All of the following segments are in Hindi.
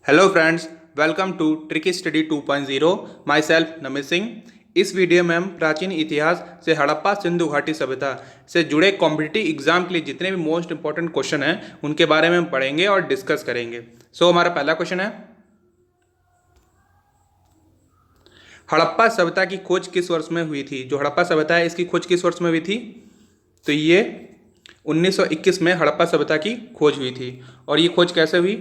Hello friends, welcome to tricky study 2.0। Myself Namit Singh. इस वीडियो में हम प्राचीन इतिहास से हड़प्पा सिंधु घाटी सभ्यता से जुड़े कॉम्पिटिटिव एग्जाम के लिए जितने भी मोस्ट इंपॉर्टेंट क्वेश्चन हैं उनके बारे में हम पढ़ेंगे और डिस्कस करेंगे। हमारा पहला क्वेश्चन है, हड़प्पा सभ्यता की खोज किस वर्ष में हुई थी? जो हड़प्पा सभ्यता है इसकी खोज किस वर्ष में हुई थी? तो ये 1921 में हड़प्पा सभ्यता की खोज हुई थी। और ये खोज कैसे हुई?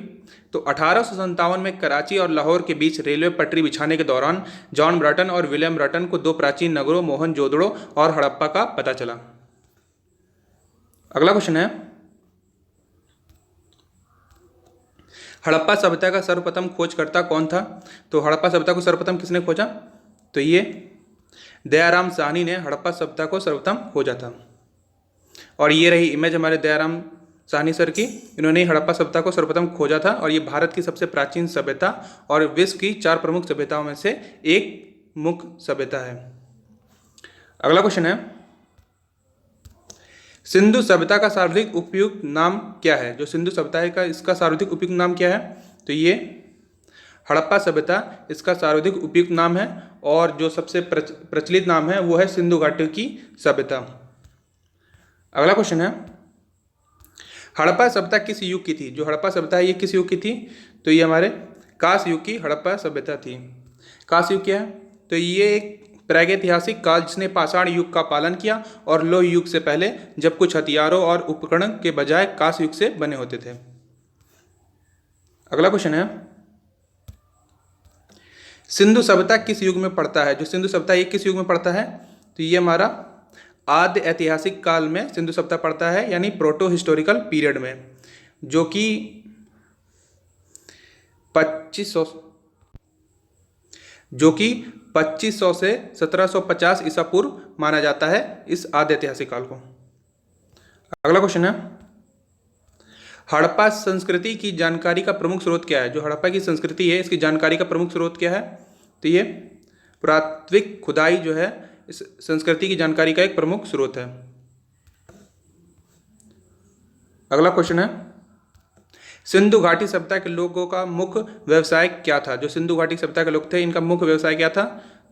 तो 1857 में कराची और लाहौर के बीच रेलवे पटरी बिछाने के दौरान जॉन ब्राटन और विलियम ब्राटन को दो प्राचीन नगरों मोहनजोदड़ो और हड़प्पा का पता चला। अगला क्वेश्चन है, हड़प्पा सभ्यता का सर्वप्रथम खोजकर्ता कौन था? तो हड़प्पा सभ्यता को सर्वप्रथम किसने खोजा? तो ये दयाराम साहनी ने हड़प्पा सभ्यता को सर्वप्रथम खोजा था। और ये रही इमेज हमारे दयाराम साहनी सर की। इन्होंने हड़प्पा सभ्यता को सर्वप्रथम खोजा था और ये भारत की सबसे प्राचीन सभ्यता और विश्व की 4 प्रमुख सभ्यताओं में से एक मुख्य सभ्यता है। अगला क्वेश्चन है, सिंधु सभ्यता का सर्वाधिक उपयुक्त नाम क्या है? जो सिंधु सभ्यता है इसका सर्वाधिक उपयुक्त नाम क्या है? तो ये हड़प्पा सभ्यता इसका सर्वाधिक उपयुक्त नाम है और जो सबसे प्रचलित नाम है वो है सिंधु घाटी की सभ्यता। अगला क्वेश्चन है, हड़प्पा सभ्यता किस युग की थी? जो हड़प्पा सभ्यता है ये किस युग की थी? तो ये हमारे कांस युग की हड़प्पा सभ्यता थी। कांस युग क्या है? तो ये एक प्रागैतिहासिक काल जिसने पाषाण युग का पालन किया और लौह युग से पहले, जब कुछ हथियारों और उपकरण के बजाय कांस युग से बने होते थे। अगला क्वेश्चन है, सिंधु सभ्यता किस युग में पड़ता है? जो सिंधु सभ्यता ये किस युग में पड़ता है? तो ये हमारा आद्य ऐतिहासिक काल में सिंधु सभ्यता पड़ता है, यानी प्रोटो हिस्टोरिकल पीरियड में, जो कि 2500 से 1750 ईसा पूर्व माना जाता है इस आद्य ऐतिहासिक काल को। अगला क्वेश्चन है, हड़प्पा संस्कृति की जानकारी का प्रमुख स्रोत क्या है? जो हड़प्पा की संस्कृति है इसकी जानकारी का प्रमुख स्रोत क्या है? तो ये पुरातात्विक खुदाई जो है इस संस्कृति की जानकारी का एक प्रमुख स्रोत है। अगला क्वेश्चन है, सिंधु घाटी सभ्यता के लोगों का मुख्य व्यवसाय क्या था? जो सिंधु घाटी सभ्यता के लोग थे इनका मुख्य व्यवसाय क्या था?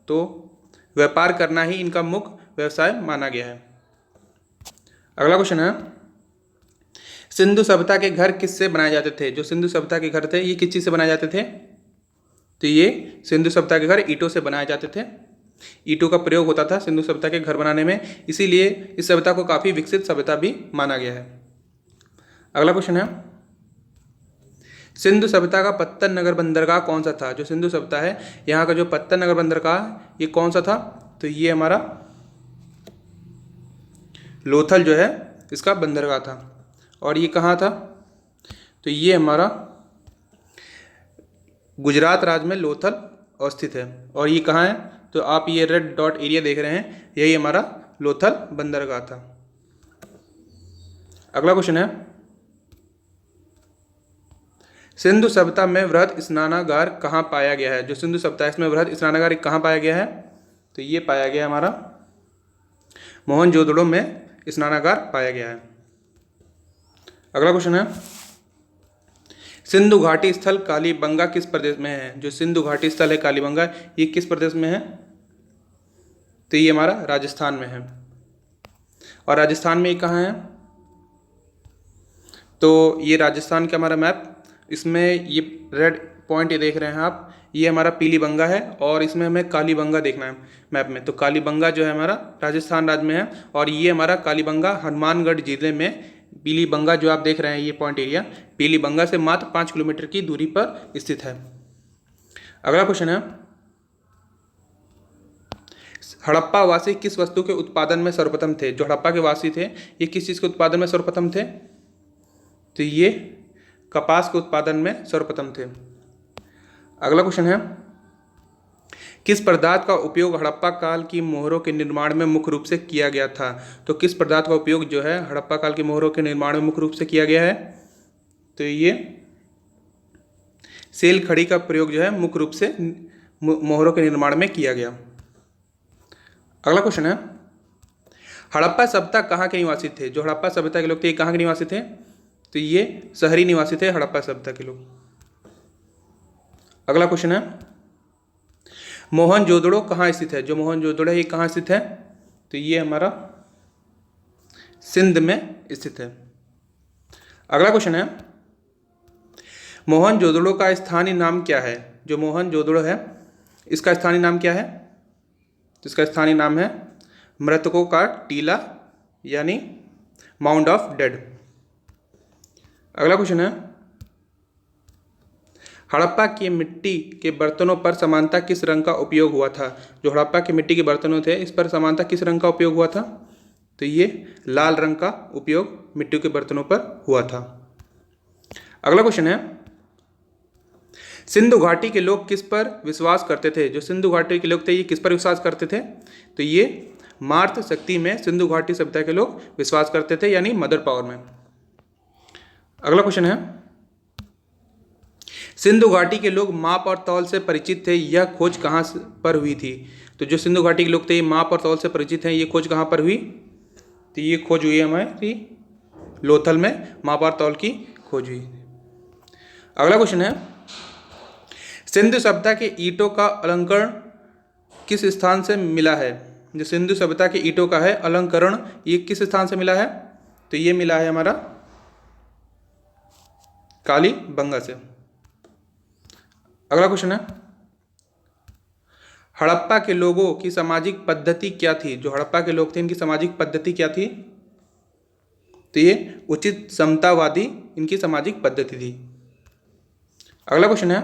तो व्यापार करना ही इनका मुख्य व्यवसाय माना गया है। अगला क्वेश्चन है, सिंधु सभ्यता के घर किससे बनाए जाते थे? जो सिंधु सभ्यता के घर थे ये किस चीज से बनाए जाते थे? तो ये सिंधु सभ्यता के घर ईंटों से बनाए जाते थे। ईंटों का प्रयोग होता था सिंधु सभ्यता के घर बनाने में, इसीलिए इस सभ्यता को काफी विकसित सभ्यता भी माना गया है। अगला क्वेश्चन है, सिंधु सभ्यता का पत्तन नगर बंदरगाह कौन सा था? जो सिंधु सभ्यता है यहाँ का जो पत्तन नगर बंदरगाह ये कौन सा था? तो ये हमारा लोथल जो है इसका बंदरगाह था। और ये कहाँ था? तो ये हमारा गुजरात राज्य में लोथल अवस्थित है। और ये कहाँ है? तो आप ये रेड डॉट एरिया देख रहे हैं, यही हमारा लोथल बंदरगाह था। अगला क्वेश्चन है, सिंधु सभ्यता में वृहद स्नानागार कहाँ पाया गया है? जो सिंधु सभ्यता है इसमें वृहद स्नानागार कहाँ पाया गया है? तो ये पाया गया हमारा मोहनजोदड़ो में स्नानागार पाया गया है। अगला क्वेश्चन है, सिंधु घाटी स्थल कालीबंगा किस प्रदेश में है? जो सिंधु घाटी स्थल है कालीबंगा ये किस प्रदेश में है? तो ये हमारा राजस्थान में है। और राजस्थान में ये कहाँ है? तो ये राजस्थान का हमारा मैप, इसमें ये रेड पॉइंट ये देख रहे हैं आप, ये हमारा पीलीबंगा है और इसमें हमें कालीबंगा देखना है मैप में। तो कालीबंगा जो है हमारा राजस्थान राज्य में है और ये हमारा कालीबंगा हनुमानगढ़ जिले में, पीलीबंगा जो आप देख रहे हैं ये पॉइंट एरिया पीलीबंगा से मात्र 5 किलोमीटर की दूरी पर स्थित है। अगला क्वेश्चन है, हड़प्पा वासी किस वस्तु के उत्पादन में सर्वप्रथम थे? जो हड़प्पा के वासी थे ये किस चीज के उत्पादन में सर्वप्रथम थे? तो ये कपास के उत्पादन में सर्वप्रथम थे। अगला क्वेश्चन है, किस पदार्थ का उपयोग हड़प्पा काल की मोहरों के निर्माण में मुख्य रूप से किया गया था? तो किस पदार्थ का उपयोग जो है हड़प्पा काल की मोहरों के निर्माण में मुख्य रूप से किया गया है? तो ये सेल खड़ी का प्रयोग जो है मुख्य रूप से मोहरों के निर्माण में किया गया। अगला क्वेश्चन है, हड़प्पा सभ्यता कहाँ के निवासी थे? जो हड़प्पा सभ्यता के लोग थे ये कहाँ के निवासी थे? तो ये शहरी निवासी थे हड़प्पा सभ्यता के लोग। अगला क्वेश्चन है, मोहनजोदड़ो कहाँ स्थित है? जो मोहनजोदड़ो है ये कहाँ स्थित है? तो ये हमारा सिंध में स्थित है। अगला क्वेश्चन है, मोहनजोदड़ो का स्थानीय नाम क्या है? जो मोहनजोदड़ो है इसका स्थानीय नाम क्या है? तो इसका स्थानीय नाम है मृतकों का टीला, यानी माउंट ऑफ डेड। अगला क्वेश्चन है, हड़प्पा की मिट्टी के बर्तनों पर समानता किस रंग का उपयोग हुआ था? जो हड़प्पा के मिट्टी के बर्तनों थे इस पर समानता किस रंग का उपयोग हुआ था? तो ये लाल रंग का उपयोग मिट्टी के बर्तनों पर हुआ था। अगला क्वेश्चन है, सिंधु घाटी के लोग किस पर विश्वास करते थे? जो सिंधु घाटी के लोग थे ये किस पर विश्वास करते थे? तो ये मार्त शक्ति में सिंधु घाटी सभ्यता के लोग विश्वास करते थे, यानी मदर पावर में। अगला क्वेश्चन है, सिंधु घाटी के लोग माप और तौल से परिचित थे, यह खोज कहाँ पर हुई थी? तो जो सिंधु घाटी के लोग थे ये माप और तौल से परिचित हैं, ये खोज कहाँ पर हुई? तो ये खोज हुई हमारी लोथल में माप और तौल की खोज हुई। अगला क्वेश्चन है, सिंधु सभ्यता के ईंटों का अलंकरण किस स्थान से मिला है? जो सिंधु सभ्यता के ईंटों का है अलंकरण ये किस स्थान से मिला है? तो ये मिला है हमारा कालीबंगा से। अगला क्वेश्चन है, हड़प्पा के लोगों की सामाजिक पद्धति क्या थी? जो हड़प्पा के लोग थे इनकी सामाजिक पद्धति क्या थी? तो ये उचित समतावादी इनकी सामाजिक पद्धति थी। अगला क्वेश्चन है,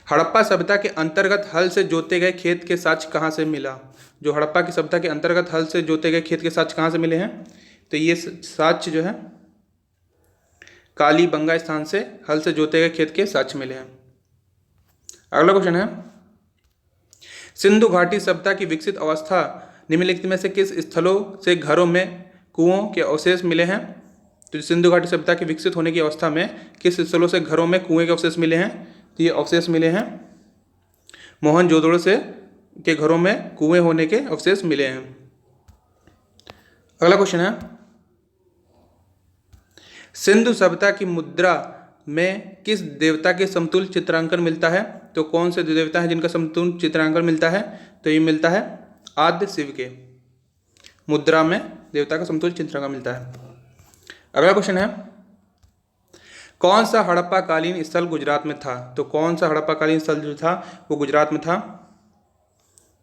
हड़प्पा सभ्यता के अंतर्गत हल से जोते गए खेत के साक्ष्य कहाँ से मिला? जो हड़प्पा की सभ्यता के अंतर्गत हल से जोते गए खेत के साक्ष्य कहाँ से मिले हैं? तो ये साक्ष्य जो है कालीबंगा स्थान से हल से जोते गए खेत के साक्ष्य मिले हैं। अगला क्वेश्चन है, सिंधु घाटी सभ्यता की विकसित अवस्था निम्नलिखित में से किस स्थलों से घरों में कुओं के अवशेष मिले हैं? तो सिंधु घाटी सभ्यता की विकसित होने की अवस्था में किस स्थलों से घरों में कुएं के अवशेष मिले हैं? तो ये अवशेष मिले हैं मोहनजोदड़ो से के घरों में कुएं होने के अवशेष मिले हैं। अगला क्वेश्चन है, सिंधु सभ्यता की मुद्रा में किस देवता के समतुल्य चित्रांकन मिलता है? तो कौन से देवता हैं जिनका समतुल्य चित्रांकन मिलता है? तो ये मिलता है आद्य शिव के मुद्रा में देवता का समतुल्य चित्रांकन मिलता है। अगला क्वेश्चन है, कौन सा हड़प्पा कालीन स्थल गुजरात में था? तो कौन सा हड़प्पा कालीन स्थल जो था वो गुजरात में था?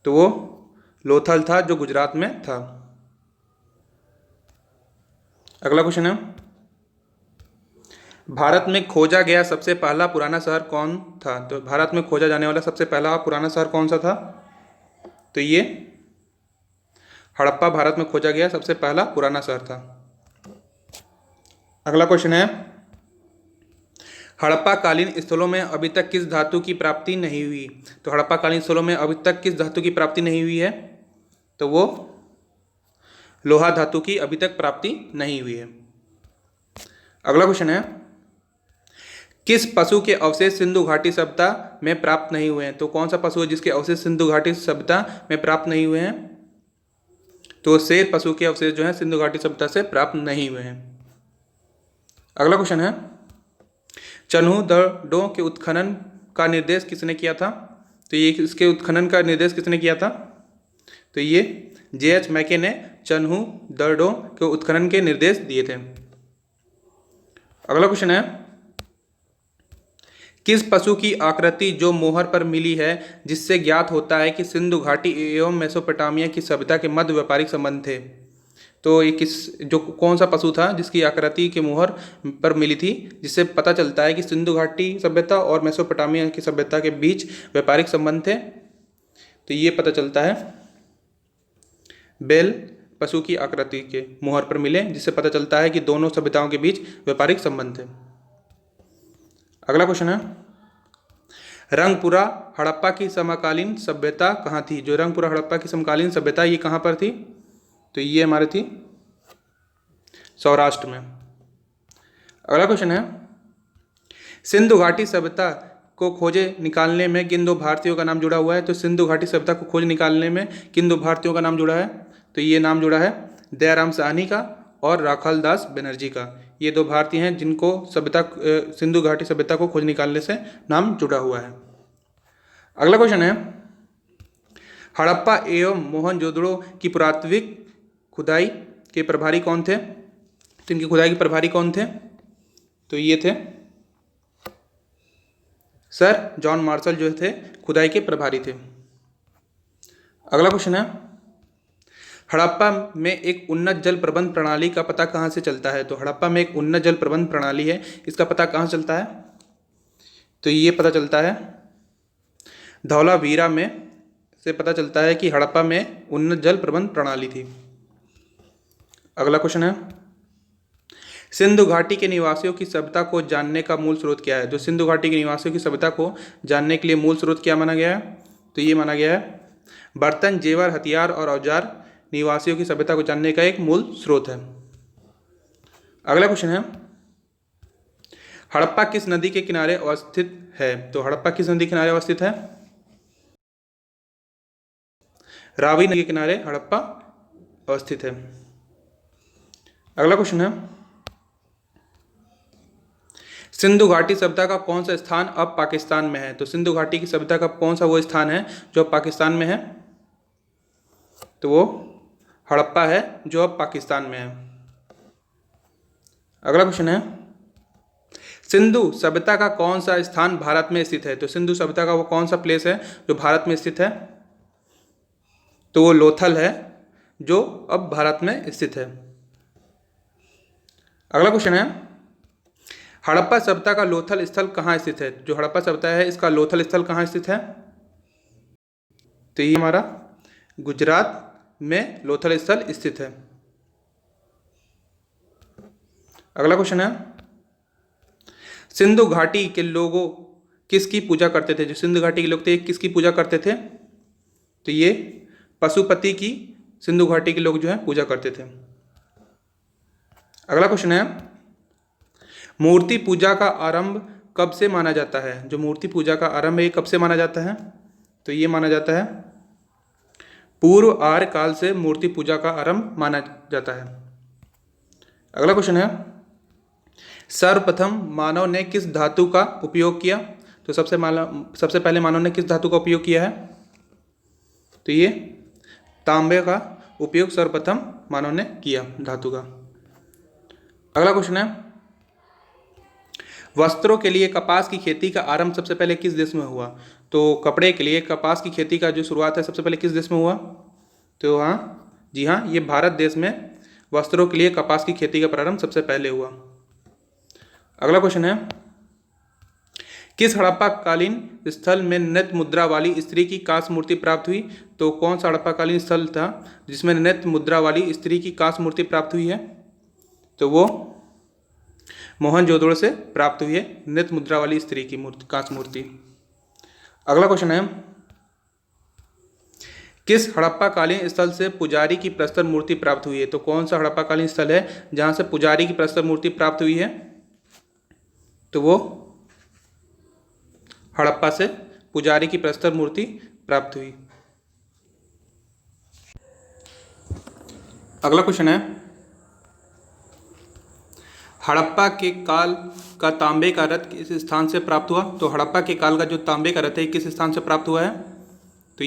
तो वो लोथल था जो गुजरात में था। अगला क्वेश्चन है, भारत में खोजा गया सबसे पहला पुराना शहर कौन था? तो भारत में खोजा जाने वाला सबसे पहला पुराना शहर कौन सा था? तो ये हड़प्पा भारत में खोजा गया सबसे पहला पुराना शहर था। अगला क्वेश्चन है, हड़प्पा कालीन स्थलों में अभी तक किस धातु की प्राप्ति नहीं हुई? तो हड़प्पा कालीन स्थलों में अभी तक किस धातु की प्राप्ति नहीं हुई है? तो वो लोहा धातु की अभी तक प्राप्ति नहीं हुई है। अगला क्वेश्चन है, किस पशु के अवशेष सिंधु घाटी सभ्यता में प्राप्त नहीं हुए हैं? तो कौन सा पशु है जिसके अवशेष सिंधु घाटी सभ्यता में प्राप्त नहीं हुए हैं? तो शेर पशु के अवशेष जो है सिंधु घाटी सभ्यता से प्राप्त नहीं हुए हैं। अगला क्वेश्चन है, चन्हू के उत्खनन का निर्देश किसने किया था? तो ये इसके उत्खनन का निर्देश किसने किया था? तो ये J.H. मैके ने चन्हू दरडों के उत्खनन के निर्देश दिए थे। अगला क्वेश्चन है, किस पशु की आकृति जो मोहर पर मिली है जिससे ज्ञात होता है कि सिंधु घाटी एवं मेसोपोटामिया की सभ्यता के मध्य व्यापारिक संबंध थे? तो ये कौन सा पशु था जिसकी आकृति के मोहर पर मिली थी जिससे पता चलता है कि सिंधु घाटी सभ्यता और मेसोपोटामिया की सभ्यता के बीच व्यापारिक संबंध थे? तो ये पता चलता है बैल पशु की आकृति के मोहर पर मिले जिससे पता चलता है कि दोनों सभ्यताओं के बीच व्यापारिक संबंध थे। अगला क्वेश्चन है, रंगपुरा हड़प्पा की समकालीन सभ्यता कहाँ थी? जो रंगपुरा हड़प्पा की समकालीन सभ्यता ये कहाँ पर थी? तो ये हमारी थी सौराष्ट्र में। अगला क्वेश्चन है, सिंधु घाटी सभ्यता को खोजे निकालने में किन दो भारतीयों का नाम जुड़ा हुआ है? तो सिंधु घाटी सभ्यता को खोज निकालने में किन दो भारतीयों का नाम जुड़ा है? तो ये नाम जुड़ा है दयाराम साहनी का और राखाल दास बनर्जी का। ये 2 भारतीय हैं जिनको सिंधु घाटी सभ्यता को खोज निकालने से नाम जुड़ा हुआ है। अगला क्वेश्चन है, हड़प्पा एवं मोहनजोदड़ो की पुरातात्विक खुदाई के प्रभारी कौन थे? तो इनकी खुदाई के प्रभारी कौन थे? तो ये थे सर जॉन मार्शल जो थे खुदाई के प्रभारी थे। अगला क्वेश्चन है, हड़प्पा में एक उन्नत जल प्रबंध प्रणाली का पता कहाँ से चलता है? तो हड़प्पा में एक उन्नत जल प्रबंध प्रणाली है, इसका पता कहाँ चलता है? तो ये पता चलता है धौलावीरा में से पता चलता है कि हड़प्पा में उन्नत जल प्रबंध प्रणाली थी। अगला क्वेश्चन है, सिंधु घाटी के निवासियों की सभ्यता को जानने का मूल स्रोत क्या है? जो सिंधु घाटी के निवासियों की सभ्यता को जानने के लिए मूल स्रोत क्या माना गया है? तो ये माना गया है बर्तन, जेवर, हथियार और औजार निवासियों की सभ्यता को जानने का एक मूल स्रोत है। अगला क्वेश्चन है, हड़प्पा किस नदी के किनारे अवस्थित है? तो हड़प्पा किस नदी के किनारे अवस्थित है? रावी नदी के किनारे हड़प्पा अवस्थित है। अगला क्वेश्चन है, सिंधु घाटी सभ्यता का कौन सा स्थान अब पाकिस्तान में है? तो सिंधु घाटी की सभ्यता का कौन सा वो स्थान है जो अब पाकिस्तान में है? तो वो हड़प्पा है जो अब पाकिस्तान में है। अगला क्वेश्चन है, सिंधु सभ्यता का कौन सा स्थान भारत में स्थित है? तो सिंधु सभ्यता का वो कौन सा प्लेस है जो भारत में स्थित है? तो वो लोथल है जो अब भारत में स्थित है। अगला क्वेश्चन है, हड़प्पा सभ्यता का लोथल स्थल कहाँ स्थित है? जो हड़प्पा सभ्यता है इसका लोथल स्थल कहाँ स्थित है? तो ये हमारा गुजरात में लोथल स्थल स्थित है। अगला क्वेश्चन है, सिंधु घाटी के लोगों किसकी पूजा करते थे? जो सिंधु घाटी के लोग थे किसकी पूजा करते थे? तो ये पशुपति की सिंधु घाटी के लोग जो है पूजा करते थे। अगला क्वेश्चन है, मूर्ति पूजा का आरंभ कब से माना जाता है? जो मूर्ति पूजा का आरंभ है कब से माना जाता है? तो ये माना जाता है पूर्व आर्य काल से मूर्ति पूजा का आरंभ माना जाता है। अगला क्वेश्चन है, सर्वप्रथम मानव ने किस धातु का उपयोग किया? तो सबसे पहले मानव ने किस धातु का उपयोग किया है? तो ये तांबे का उपयोग सर्वप्रथम मानव ने किया धातु का। अगला क्वेश्चन है, वस्त्रों के लिए कपास की खेती का आरंभ सबसे पहले किस देश में हुआ? तो कपड़े के लिए कपास की खेती का जो शुरुआत है सबसे पहले किस देश में हुआ? तो जी हाँ, ये भारत देश में वस्त्रों के लिए कपास की खेती का प्रारंभ सबसे पहले हुआ। अगला क्वेश्चन है, किस हड़प्पा कालीन स्थल में नृत्य मुद्रा वाली स्त्री की कांस्य मूर्ति प्राप्त हुई? तो कौन सा हड़प्पा कालीन स्थल था जिसमें नृत्य मुद्रा वाली स्त्री की कांस्य मूर्ति प्राप्त हुई है? तो वो मोहनजोदड़ो से प्राप्त हुई है नृत्य मुद्रा वाली स्त्री की कांस्य मूर्ति। अगला क्वेश्चन है, किस हड़प्पा कालीन स्थल से पुजारी की प्रस्तर मूर्ति प्राप्त हुई है? तो कौन सा हड़प्पा कालीन स्थल है जहां से पुजारी की प्रस्तर मूर्ति प्राप्त हुई है? तो वो हड़प्पा से पुजारी की प्रस्तर मूर्ति प्राप्त हुई। अगला क्वेश्चन है, हड़प्पा के काल का तांबे का रथ किस स्थान से प्राप्त हुआ? तो हड़प्पा के काल का जो तांबे का रथ है किस स्थान से प्राप्त हुआ है? तो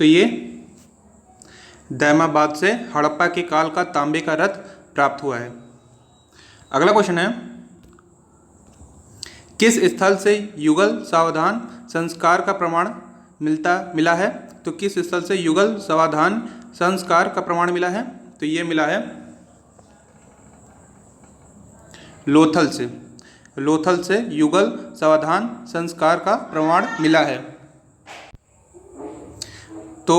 ये दैमाबाद से हड़प्पा के काल का तांबे का रथ प्राप्त हुआ है। अगला क्वेश्चन है, किस स्थल से युगल सावधान संस्कार का प्रमाण मिला है? तो किस स्थल से युगल सावधान संस्कार का प्रमाण मिला है? तो ये मिला है लोथल से। लोथल से युगल सावधान संस्कार का प्रमाण मिला है। तो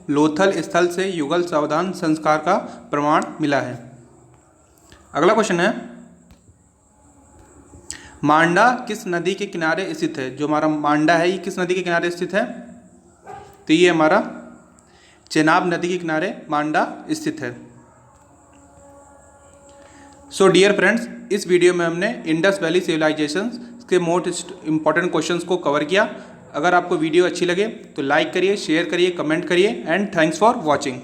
लोथल स्थल से युगल सावधान संस्कार का प्रमाण मिला है। अगला क्वेश्चन है, मांडा किस नदी के किनारे स्थित है? जो हमारा मांडा है ये किस नदी के किनारे स्थित है? तो ये हमारा चेनाब नदी के किनारे मांडा स्थित है। सो डियर फ्रेंड्स, इस वीडियो में हमने इंडस वैली सिविलाइजेशन के मोस्ट इंपॉर्टेंट क्वेश्चंस को कवर किया। अगर आपको वीडियो अच्छी लगे तो लाइक करिए, शेयर करिए, कमेंट करिए एंड थैंक्स फॉर वॉचिंग।